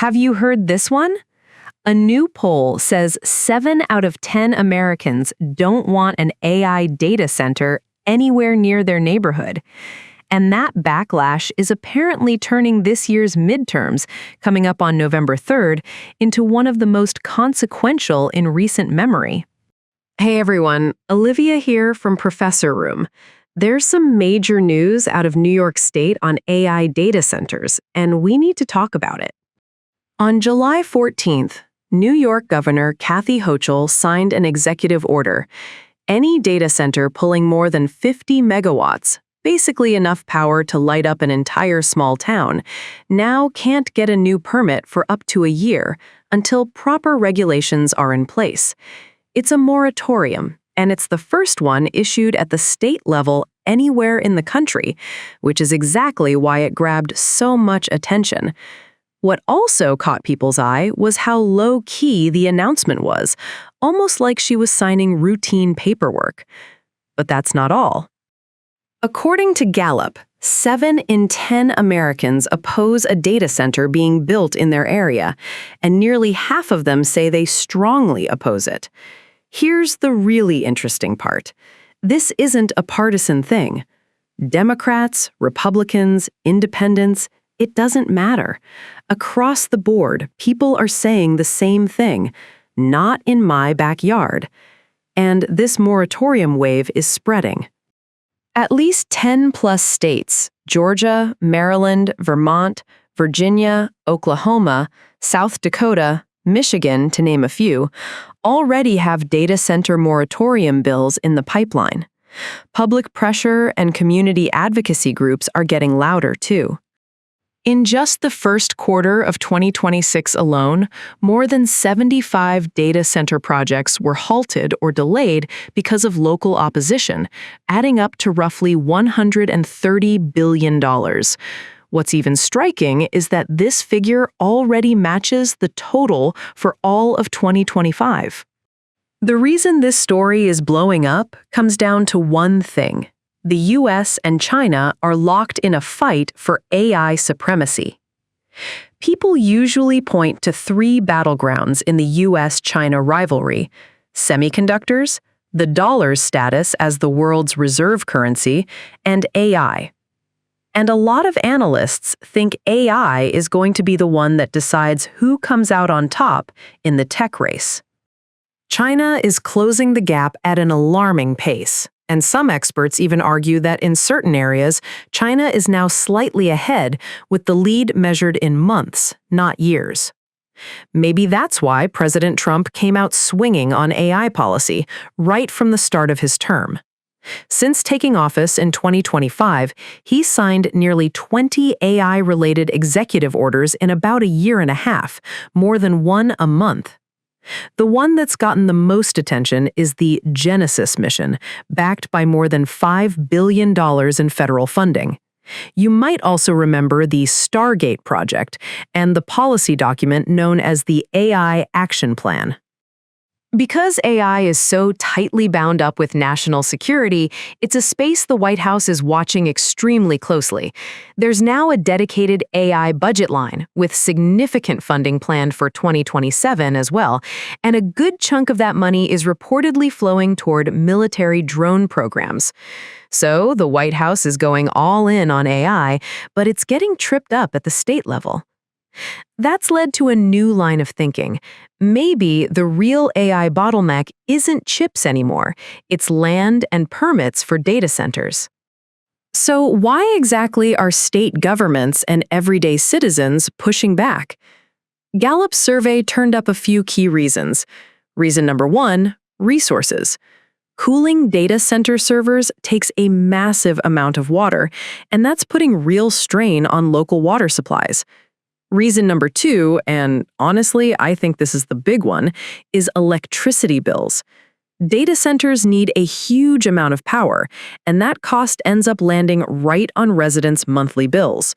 have you heard this one? A new poll says 7 out of 10 Americans don't want an AI data center anywhere near their neighborhood. And that backlash is apparently turning this year's midterms, coming up on November 3rd, into one of the most consequential in recent memory. Hey everyone, Olivia here from Professor Room. There's some major news out of New York State on AI data centers, and we need to talk about it. On July 14th, New York Governor Kathy Hochul signed an executive order. Any data center pulling more than 50 megawatts, basically enough power to light up an entire small town, now can't get a new permit for up to a year until proper regulations are in place. It's a moratorium, and it's the first one issued at the state level anywhere in the country, which is exactly why it grabbed so much attention. What also caught people's eye was how low-key the announcement was, almost like she was signing routine paperwork. But that's not all. According to Gallup, 7 in 10 Americans oppose a data center being built in their area, and nearly half of them say they strongly oppose it. Here's the really interesting part. This isn't a partisan thing. Democrats, Republicans, independents, it doesn't matter. Across the board, people are saying the same thing, not in my backyard. And this moratorium wave is spreading. At least 10-plus states, Georgia, Maryland, Vermont, Virginia, Oklahoma, South Dakota, Michigan, to name a few, already have data center moratorium bills in the pipeline. Public pressure and community advocacy groups are getting louder, too. In just the first quarter of 2026 alone, more than 75 data center projects were halted or delayed because of local opposition, adding up to roughly $130 billion. What's even striking is that this figure already matches the total for all of 2025. The reason this story is blowing up comes down to one thing. The U.S. and China are locked in a fight for AI supremacy. People usually point to 3 battlegrounds in the U.S. China rivalry: semiconductors, the dollar's status as the world's reserve currency, and AI. And a lot of analysts think AI is going to be the one that decides who comes out on top in the tech race. China is closing the gap at an alarming pace. And some experts even argue that in certain areas, China is now slightly ahead, with the lead measured in months, not years. Maybe that's why President Trump came out swinging on AI policy right from the start of his term. Since taking office in 2025, he signed nearly 20 AI-related executive orders in about a year and a half, more than one a month. The one that's gotten the most attention is the Genesee mission, backed by more than $5 billion in federal funding. You might also remember the Stargate project and the policy document known as the AI Action Plan. Because AI is so tightly bound up with national security, it's a space the White House is watching extremely closely. There's now a dedicated AI budget line, with significant funding planned for 2027 as well, and a good chunk of that money is reportedly flowing toward military drone programs. So the White House is going all in on AI, but it's getting tripped up at the state level. That's led to a new line of thinking. Maybe the real AI bottleneck isn't chips anymore, it's land and permits for data centers. So why exactly are state governments and everyday citizens pushing back? Gallup's survey turned up a few key reasons. Reason number 1, resources. Cooling data center servers takes a massive amount of water, and that's putting real strain on local water supplies. Reason number 2, and honestly, I think this is the big one, is electricity bills. Data centers need a huge amount of power, and that cost ends up landing right on residents' monthly bills.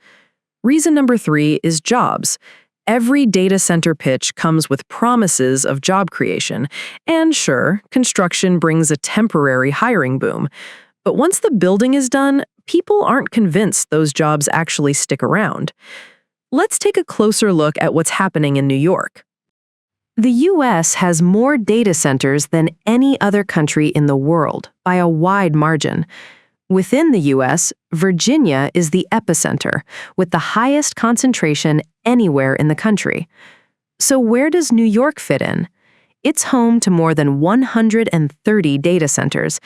Reason number 3 is jobs. Every data center pitch comes with promises of job creation, and sure, construction brings a temporary hiring boom. But once the building is done, people aren't convinced those jobs actually stick around. Let's take a closer look at what's happening in New York. The U.S. has more data centers than any other country in the world by a wide margin. Within the U.S., Virginia is the epicenter, with the highest concentration anywhere in the country. So where does New York fit in? It's home to more than 130 data centers.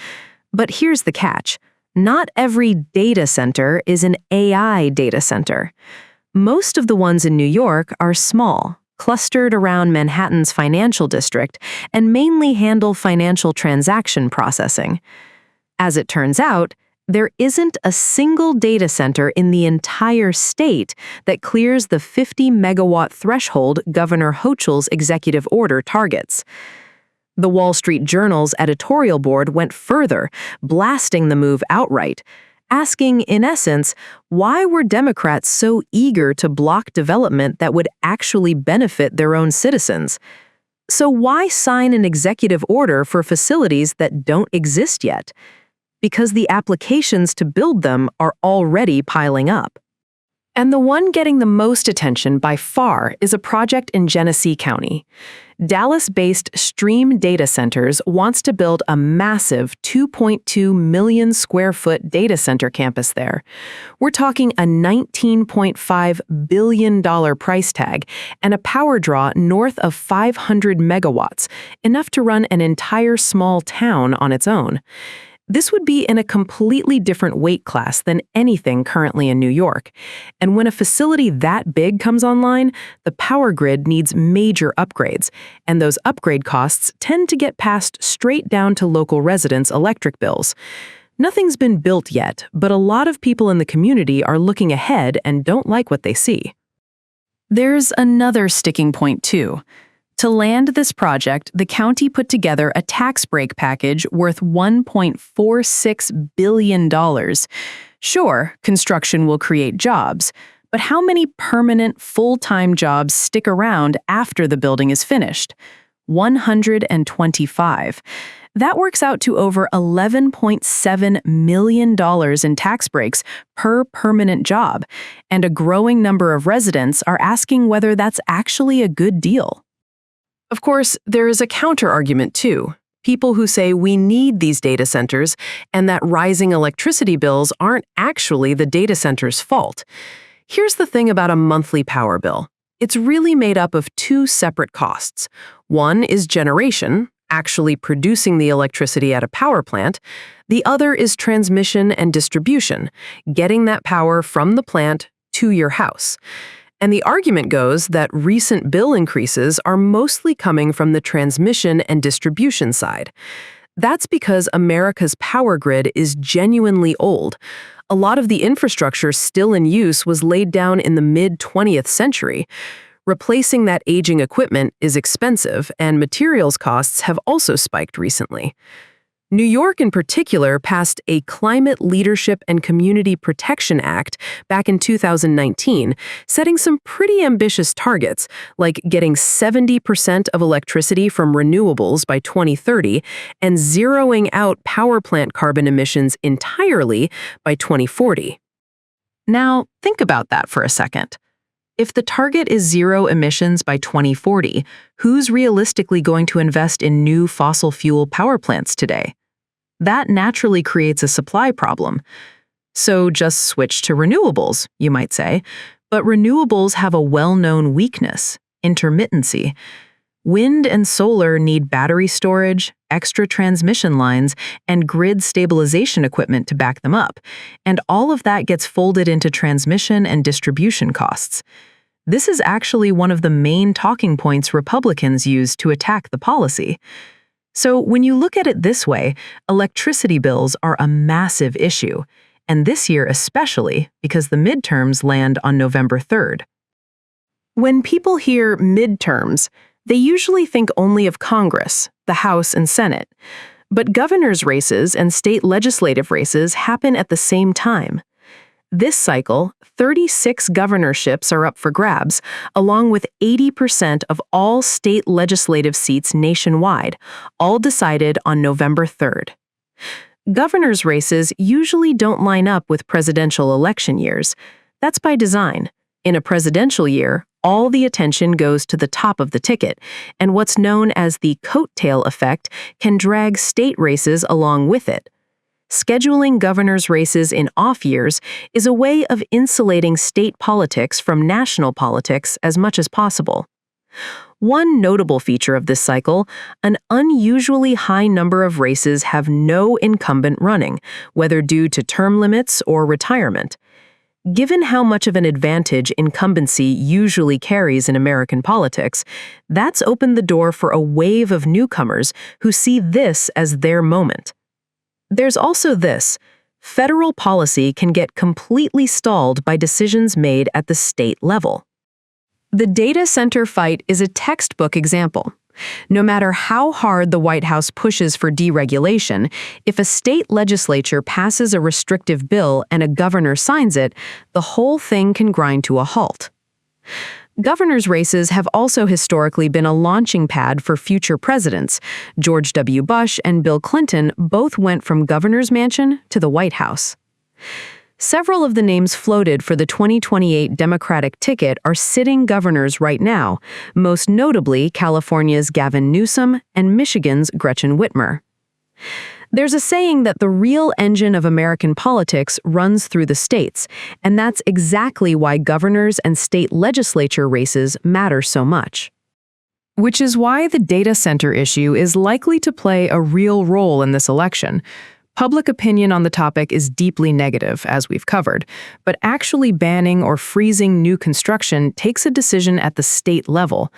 But here's the catch. Not every data center is an AI data center. Most of the ones in New York are small, clustered around Manhattan's financial district, and mainly handle financial transaction processing. As it turns out, there isn't a single data center in the entire state that clears the 50-megawatt threshold Governor Hochul's executive order targets. The Wall Street Journal's editorial board went further, blasting the move outright, asking, in essence, why were Democrats so eager to block development that would actually benefit their own citizens? So why sign an executive order for facilities that don't exist yet? Because the applications to build them are already piling up. And the one getting the most attention by far is a project in Genesee County. Dallas-based Stream Data Centers wants to build a massive 2.2 million square foot data center campus there. We're talking a $19.5 billion price tag and a power draw north of 500 megawatts, enough to run an entire small town on its own. This would be in a completely different weight class than anything currently in New York. And when a facility that big comes online, the power grid needs major upgrades, and those upgrade costs tend to get passed straight down to local residents' electric bills. Nothing's been built yet, but a lot of people in the community are looking ahead and don't like what they see. There's another sticking point, too. To land this project, the county put together a tax break package worth $1.46 billion. Sure, construction will create jobs, but how many permanent, full-time jobs stick around after the building is finished? 125. That works out to over $11.7 million in tax breaks per permanent job, and a growing number of residents are asking whether that's actually a good deal. Of course, there is a counter-argument, too. People who say we need these data centers and that rising electricity bills aren't actually the data center's fault. Here's the thing about a monthly power bill. It's really made up of two separate costs. One is generation, actually producing the electricity at a power plant. The other is transmission and distribution, getting that power from the plant to your house. And the argument goes that recent bill increases are mostly coming from the transmission and distribution side. That's because America's power grid is genuinely old. A lot of the infrastructure still in use was laid down in the mid-20th century. Replacing that aging equipment is expensive, and materials costs have also spiked recently. New York, in particular, passed a Climate Leadership and Community Protection Act back in 2019, setting some pretty ambitious targets, like getting 70% of electricity from renewables by 2030 and zeroing out power plant carbon emissions entirely by 2040. Now, think about that for a second. If the target is zero emissions by 2040, who's realistically going to invest in new fossil fuel power plants today? That naturally creates a supply problem. So just switch to renewables, you might say. But renewables have a well-known weakness: intermittency. Wind and solar need battery storage, extra transmission lines, and grid stabilization equipment to back them up. And all of that gets folded into transmission and distribution costs. This is actually one of the main talking points Republicans use to attack the policy. So when you look at it this way, electricity bills are a massive issue, and this year especially because the midterms land on November 3rd. When people hear midterms, they usually think only of Congress, the House and Senate. But governor's races and state legislative races happen at the same time. This cycle, 36 governorships are up for grabs, along with 80% of all state legislative seats nationwide, all decided on November 3rd. Governor's races usually don't line up with presidential election years. That's by design. In a presidential year, all the attention goes to the top of the ticket, and what's known as the coattail effect can drag state races along with it. Scheduling governors' races in off years is a way of insulating state politics from national politics as much as possible. One notable feature of this cycle, an unusually high number of races have no incumbent running, whether due to term limits or retirement. Given how much of an advantage incumbency usually carries in American politics, that's opened the door for a wave of newcomers who see this as their moment. There's also this: federal policy can get completely stalled by decisions made at the state level. The data center fight is a textbook example. No matter how hard the White House pushes for deregulation, if a state legislature passes a restrictive bill and a governor signs it, the whole thing can grind to a halt. Governors' races have also historically been a launching pad for future presidents. George W. Bush and Bill Clinton both went from governor's mansion to the White House. Several of the names floated for the 2028 Democratic ticket are sitting governors right now, most notably California's Gavin Newsom and Michigan's Gretchen Whitmer. There's a saying that the real engine of American politics runs through the states, and that's exactly why governors and state legislature races matter so much. Which is why the data center issue is likely to play a real role in this election. Public opinion on the topic is deeply negative, as we've covered, but actually banning or freezing new construction takes a decision at the state level.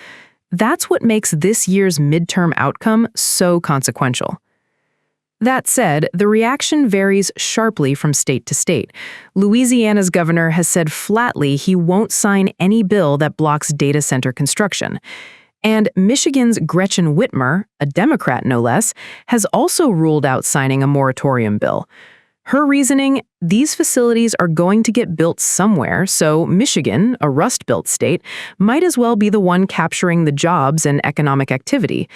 That's what makes this year's midterm outcome so consequential. That said, the reaction varies sharply from state to state. Louisiana's governor has said flatly he won't sign any bill that blocks data center construction. And Michigan's Gretchen Whitmer, a Democrat no less, has also ruled out signing a moratorium bill. Her reasoning: these facilities are going to get built somewhere, so Michigan, a Rust-Belt state, might as well be the one capturing the jobs and economic activity.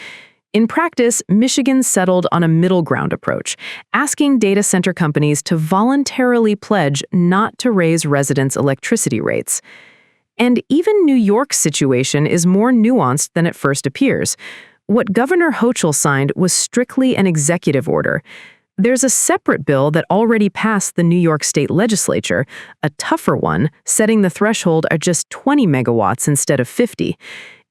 In practice, Michigan settled on a middle ground approach, asking data center companies to voluntarily pledge not to raise residents' electricity rates. And even New York's situation is more nuanced than it first appears. What Governor Hochul signed was strictly an executive order. There's a separate bill that already passed the New York State Legislature, a tougher one, setting the threshold at just 20 megawatts instead of 50.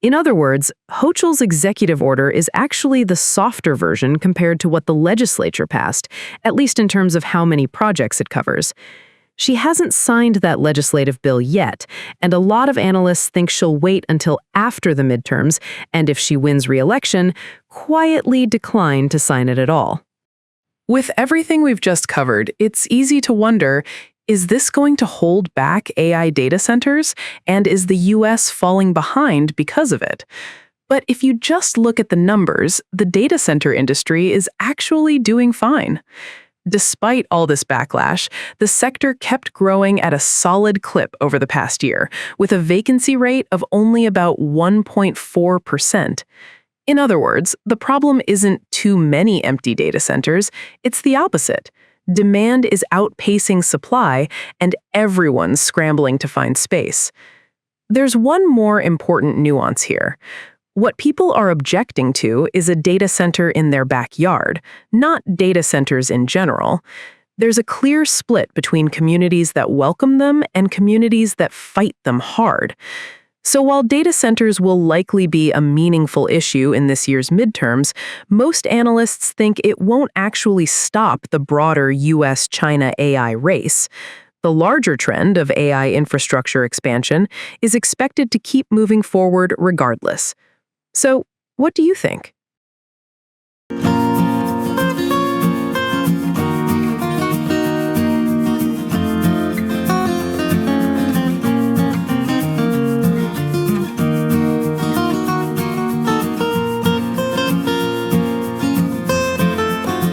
In other words, Hochul's executive order is actually the softer version compared to what the legislature passed, at least in terms of how many projects it covers. She hasn't signed that legislative bill yet, and a lot of analysts think she'll wait until after the midterms, and if she wins re-election, quietly decline to sign it at all. With everything we've just covered, it's easy to wonder, is this going to hold back AI data centers, and is the U.S. falling behind because of it? But if you just look at the numbers, the data center industry is actually doing fine. Despite all this backlash, the sector kept growing at a solid clip over the past year, with a vacancy rate of only about 1.4%. In other words, the problem isn't too many empty data centers, it's the opposite. Demand is outpacing supply, and everyone's scrambling to find space. There's one more important nuance here. What people are objecting to is a data center in their backyard, not data centers in general. There's a clear split between communities that welcome them and communities that fight them hard. So while data centers will likely be a meaningful issue in this year's midterms, most analysts think it won't actually stop the broader U.S. China AI race. The larger trend of AI infrastructure expansion is expected to keep moving forward regardless. So, what do you think?